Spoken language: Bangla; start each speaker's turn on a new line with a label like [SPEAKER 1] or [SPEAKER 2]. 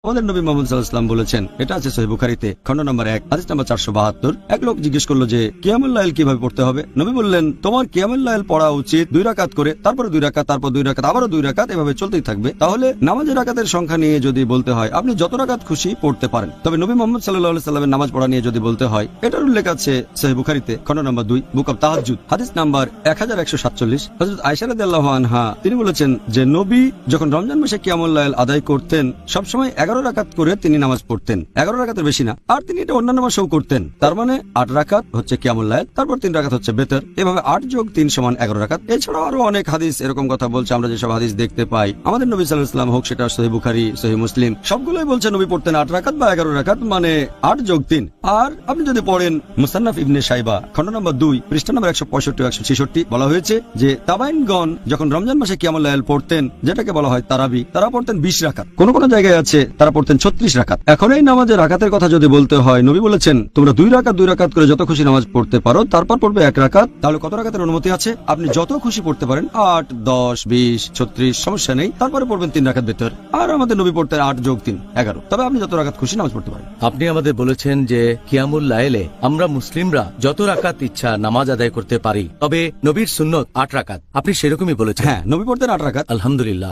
[SPEAKER 1] আমাদের নবী মোহাম্মদ সাল্লাল্লাহু আলাইহি ওয়াসাল্লাম বলেছেন, এটা আছে সহিহ বুখারীতে, খণ্ড নম্বর 1, হাদিস নম্বর 472। এক লোক জিজ্ঞেস করলো যে কিয়ামুল লাইল কিভাবে পড়তে হবে। নবী বললেন, তোমার কিয়ামুল লাইল পড়া উচিত 2 রাকাত করে, তারপর 2 রাকাত, তারপর 2 রাকাত, আবারও 2 রাকাত, এভাবে চলতেই থাকবে। তাহলে নামাজের রাকাতের সংখ্যা নিয়ে যদি বলতে হয়, আপনি যত রাকাত খুশি পড়তে পারেন। তবে নবী মোহাম্মদ সাল্লাল্লাহু আলাইহি ওয়াসাল্লামের নামাজ পড়া নিয়ে যদি বলতে হয়, এটার উল্লেখ আছে সহিহ বুখারীতে, খণ্ড নম্বর 2, বুক অব তাহাজ্জুদ, হাদিস নাম্বার 1147। হযরত আয়েশা রাদিয়াল্লাহু আনহা তিনি বলেছেন যে নবী যখন রমজান মাসে কিয়ামুল লাইল আদায় করতেন, সবসময় 11 রাকাত করে তিনি নামাজ পড়তেন, 11 রাকাতের বেশি না। আর তিনি এটা অন্যান্য মাসেও করতেন। তার মানে 8 রাকাত হচ্ছে কিয়ামুল লাইল, তারপর 3 রাকাত হচ্ছে বেতর, এভাবে 8 যোগ 3 সমান 11 রাকাত। এছাড়াও আরো অনেক হাদিস এরকম কথা বলছে। আমরা যেসব হাদিস দেখতে পাই, আমাদের নবী সাল্লাল্লাহু আলাইহি ওয়াসাল্লাম হোক সেটা সহিহ বুখারী, সহিহ মুসলিম, সবগুলোই বলছে নবী পড়তেন 8 রাকাত বা 11 রাকাত, মানে 8 যোগ 3। আর আপনি যদি পড়েন মুসান্নাফ ইবনে শাইবা, খণ্ড নম্বর 2, পৃষ্ঠা নম্বর 165 ও 166, বলা হয়েছে যে তাবাইনগণ যখন রমজান মাসে কিয়ামুল লাইল পড়তেন, যেটাকে বলা হয় তারাবি, তারা পড়তেন 20 রাকাত। কোন কোন জায়গায় আছে তারা পড়তেন 36 রাকাত। এখন এই নামাজের রাকাতের কথা যদি বলতে হয়, নবী বলেছেন তোমরা 2 রাকাত করে যত খুশি নামাজ পড়তে পারো, তারপর পড়বে 1 রাকাত। তাহলে কত রাকাতের অনুমতি আছে? আপনি যত খুশি পড়তে পারেন, 8, 10, 20, 36, সমস্যা নেই। তারপরে পড়বেন 3 রাকাত বেতর। আর আমাদের নবী পড়তেন 8 যোগ 3, 11। তবে আপনি যত রাকাত খুশি নামাজ পড়তে পারেন।
[SPEAKER 2] আপনি আমাদের বলেছেন যে কিয়ামুল লাইলে আমরা মুসলিমরা যত রাকাত ইচ্ছা নামাজ আদায় করতে পারি, তবে নবীর সুন্নত 8 রাকাত। আপনি সেরকমই বলেছেন।
[SPEAKER 1] হ্যাঁ, নবী পড়তেন 8 রাকাত।
[SPEAKER 2] আলহামদুলিল্লাহ।